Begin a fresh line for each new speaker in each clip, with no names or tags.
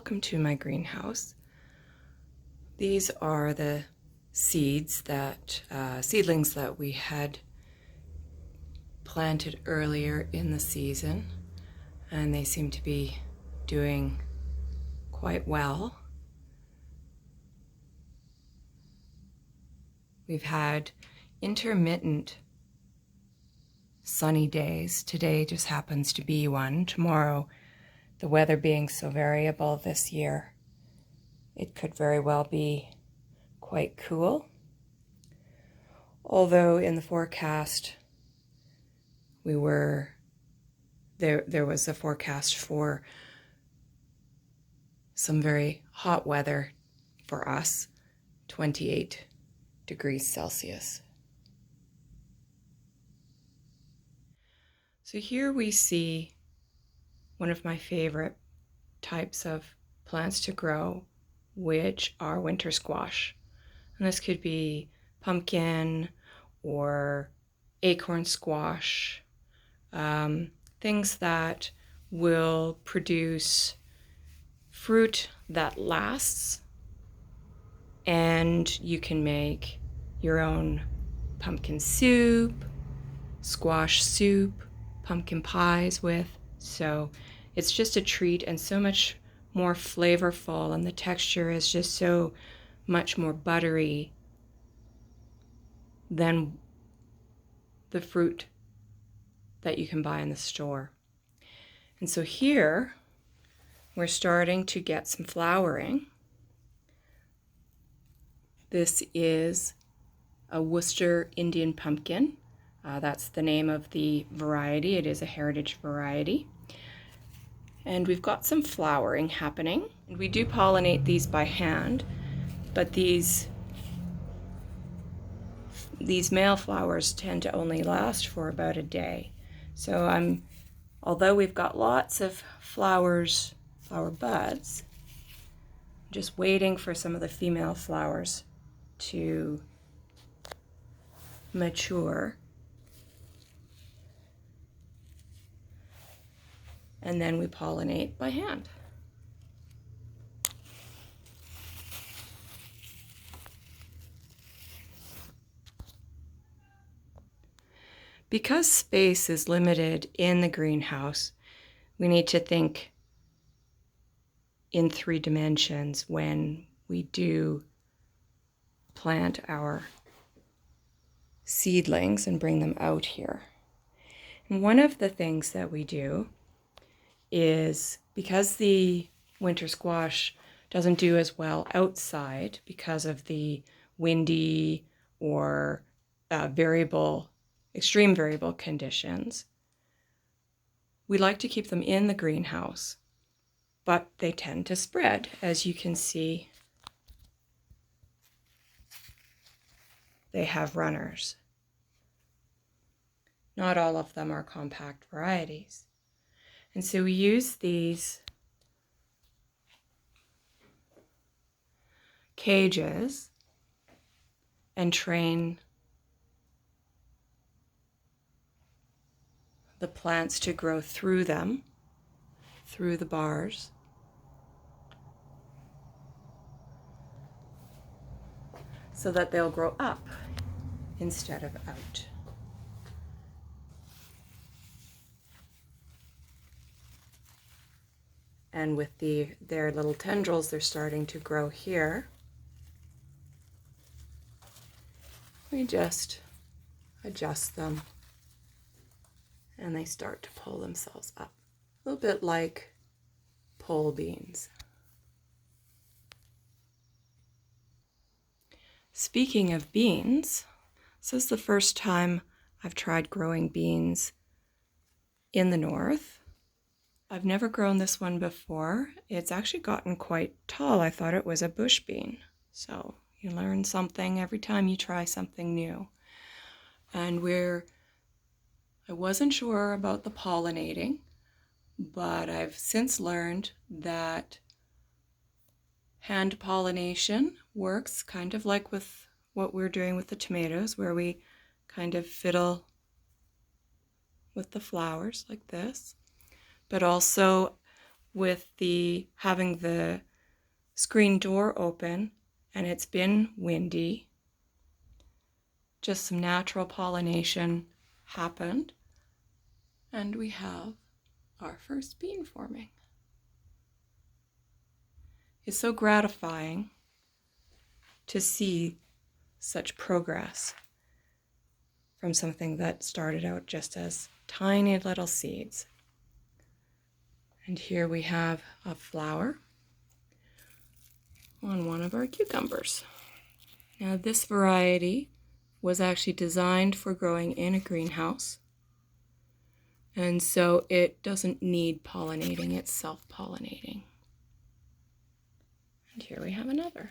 welcome to my greenhouse. These are the seedlings that we had planted earlier in the season, and they seem to be doing quite well. We've had intermittent sunny days. Today just happens to be one. Tomorrow, the weather being so variable this year, it could very well be quite cool. Although in the forecast, there was a forecast for some very hot weather for us, 28 degrees Celsius. So here we see one of my favorite types of plants to grow, which are winter squash. And this could be pumpkin or acorn squash, things that will produce fruit that lasts, and you can make your own pumpkin soup, squash soup, pumpkin pies with. So it's just a treat and so much more flavorful, and the texture is just so much more buttery than the fruit that you can buy in the store. And so here we're starting to get some flowering. This is a Worcester Indian pumpkin. That's the name of the variety. It is a heritage variety. And we've got some flowering happening. And we do pollinate these by hand, but these male flowers tend to only last for about a day. So although we've got lots of flower buds, I'm just waiting for some of the female flowers to mature. And then we pollinate by hand. Because space is limited in the greenhouse, we need to think in 3 dimensions when we do plant our seedlings and bring them out here. And one of the things that we do is, because the winter squash doesn't do as well outside because of the windy or extreme variable conditions, we like to keep them in the greenhouse, but they tend to spread. As you can see, they have runners. Not all of them are compact varieties. And so we use these cages and train the plants to grow through them, through the bars. So that they'll grow up instead of out. And with their little tendrils, they're starting to grow here. We just adjust them and they start to pull themselves up. A little bit like pole beans. Speaking of beans, this is the first time I've tried growing beans in the north. I've never grown this one before. It's actually gotten quite tall. I thought it was a bush bean. So you learn something every time you try something new. And I wasn't sure about the pollinating, but I've since learned that hand pollination works kind of like with what we're doing with the tomatoes, where we kind of fiddle with the flowers like this. But also with having the screen door open, and it's been windy. Just some natural pollination happened, and we have our first bean forming. It's so gratifying to see such progress from something that started out just as tiny little seeds. And here we have a flower on one of our cucumbers. Now this variety was actually designed for growing in a greenhouse, and so it doesn't need pollinating, it's self-pollinating. And here we have another.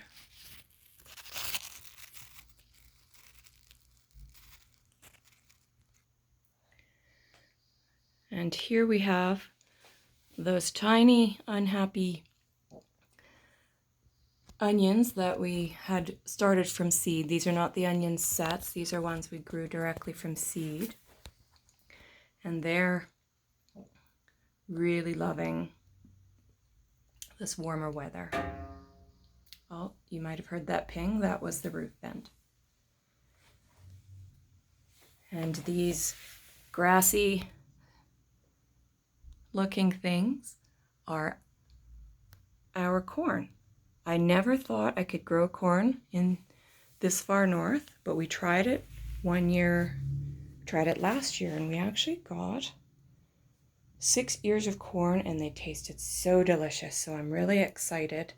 And here we have those tiny, unhappy onions that we had started from seed. These are not the onion sets. These are ones we grew directly from seed. And they're really loving this warmer weather. Oh, you might have heard that ping. That was the root vent. And these grassy looking things are our corn. I never thought I could grow corn in this far north, but we tried it one year, tried it last year, and we actually got 6 ears of corn, and they tasted so delicious. So I'm really excited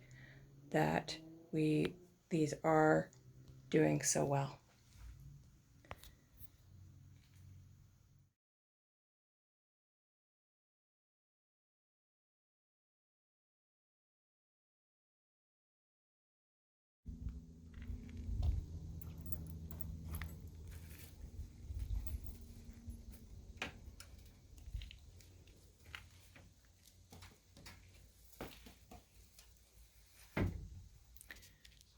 that these are doing so well.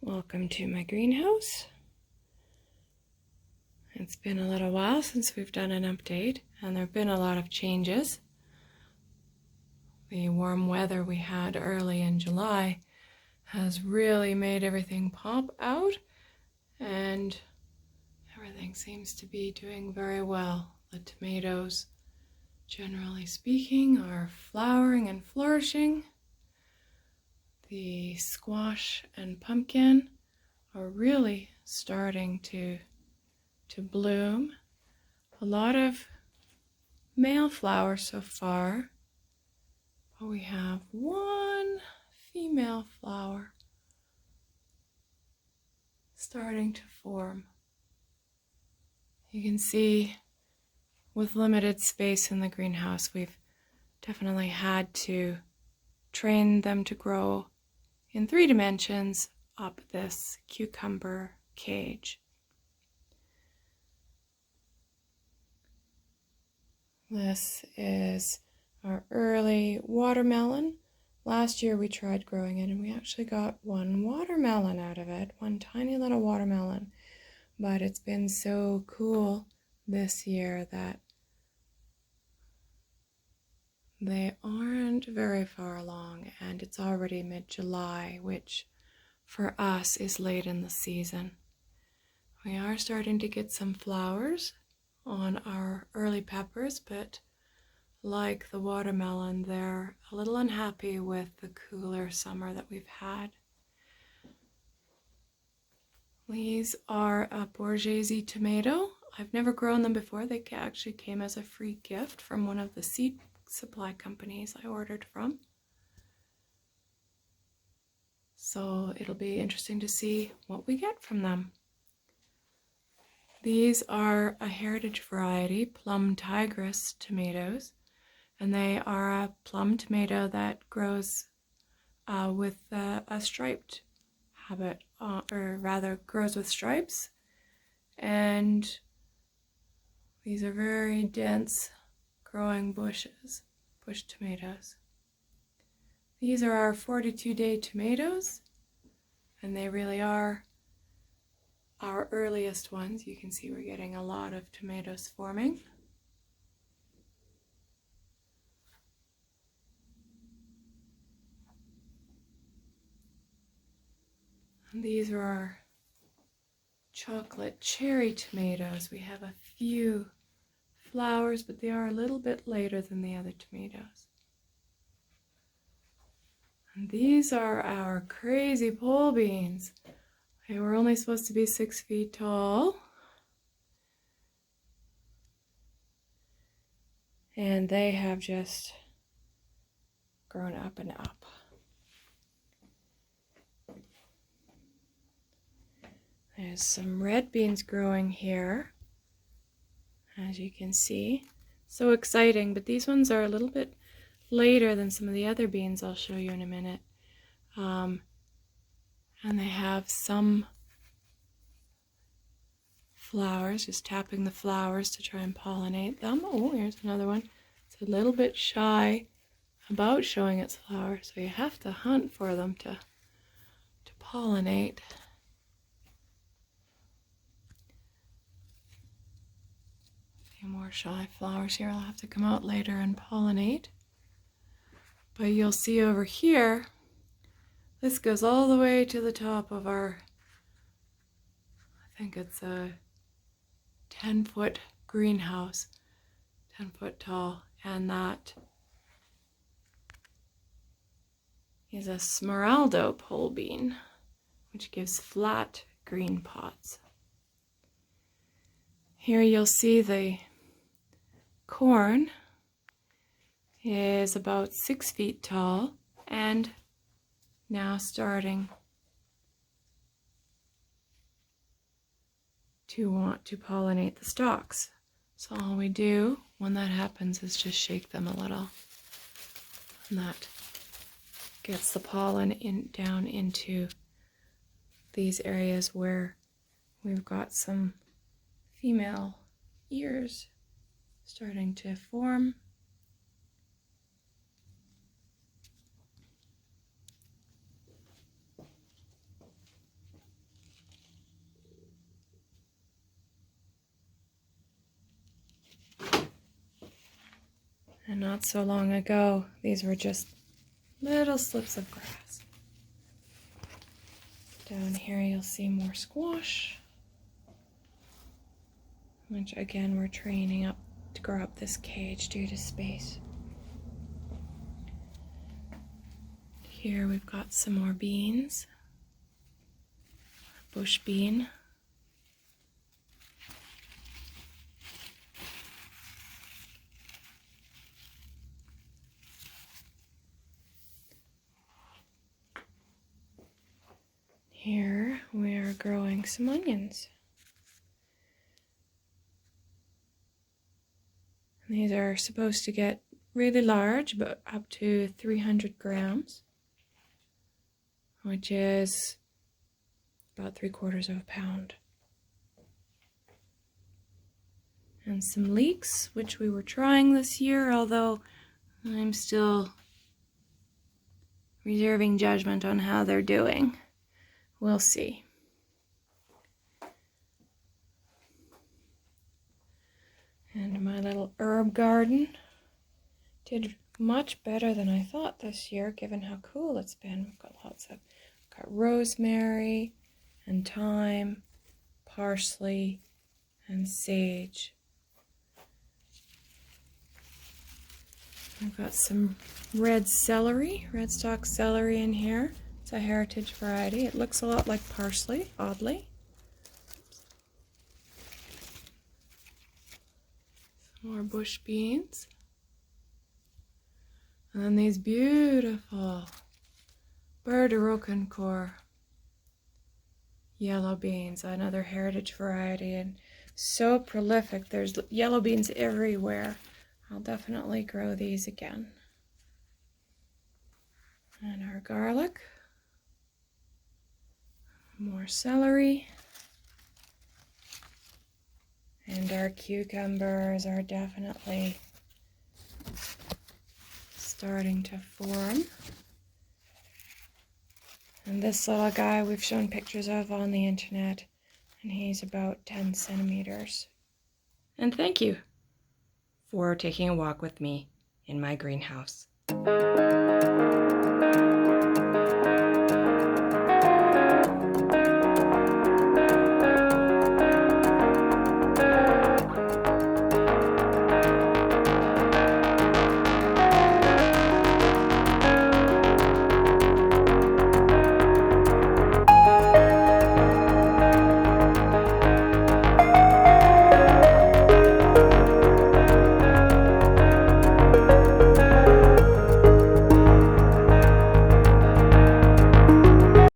Welcome to my greenhouse. It's been a little while since we've done an update, and there have been a lot of changes. The warm weather we had early in July has really made everything pop out, and everything seems to be doing very well. The tomatoes, generally speaking, are flowering and flourishing. The squash and pumpkin are really starting to bloom. A lot of male flowers so far, but we have one female flower starting to form. You can see with limited space in the greenhouse, we've definitely had to train them to grow in 3 dimensions up this cucumber cage. This is our early watermelon. Last year we tried growing it and we actually got one watermelon out of it, one tiny little watermelon. But it's been so cool this year that they aren't very far along, and it's already mid-July, which for us is late in the season. We are starting to get some flowers on our early peppers, but like the watermelon, they're a little unhappy with the cooler summer that we've had. These are a Borghese tomato. I've never grown them before. They actually came as a free gift from one of the seed supply companies I ordered from. So it'll be interesting to see what we get from them. These are a heritage variety, Plum Tigris tomatoes, and they are a plum tomato that grows with a striped habit, or rather grows with stripes. And these are very dense growing bush tomatoes. These are our 42-day tomatoes, and they really are our earliest ones. You can see we're getting a lot of tomatoes forming. And these are our chocolate cherry tomatoes. We have a few flowers, but they are a little bit later than the other tomatoes. And these are our crazy pole beans. They were only supposed to be 6 feet tall. And they have just grown up and up. There's some red beans growing here, as you can see. So exciting, but these ones are a little bit later than some of the other beans I'll show you in a minute. And they have some flowers, just tapping the flowers to try and pollinate them. Oh, here's another one. It's a little bit shy about showing its flowers, so you have to hunt for them to pollinate. A few more shy flowers here. I'll have to come out later and pollinate. But you'll see over here, this goes all the way to the top of our, I think it's a 10-foot greenhouse, 10 foot tall, and that is a Smeraldo pole bean, which gives flat green pods. Here you'll see the corn is about 6 feet tall and now starting to want to pollinate the stalks. So all we do when that happens is just shake them a little, and that gets the pollen down into these areas where we've got some female ears starting to form. And not so long ago, these were just little slips of grass. Down here you'll see more squash, which again we're training up to grow up this cage due to space. Here we've got some more beans, bush bean. Here we are growing some onions. These are supposed to get really large, but up to 300 grams, which is about 3/4 of a pound. And some leeks, which we were trying this year, although I'm still reserving judgment on how they're doing. We'll see. And my little herb garden did much better than I thought this year, given how cool it's been. We've got rosemary and thyme, parsley, and sage. I've got some red celery, red stalk celery in here. It's a heritage variety. It looks a lot like parsley, oddly. Some more bush beans. And then these beautiful Berderokencore yellow beans, another heritage variety, and so prolific. There's yellow beans everywhere. I'll definitely grow these again. And our garlic. More celery. And our cucumbers are definitely starting to form. And this little guy we've shown pictures of on the internet, and he's about 10 centimeters. And thank you for taking a walk with me in my greenhouse.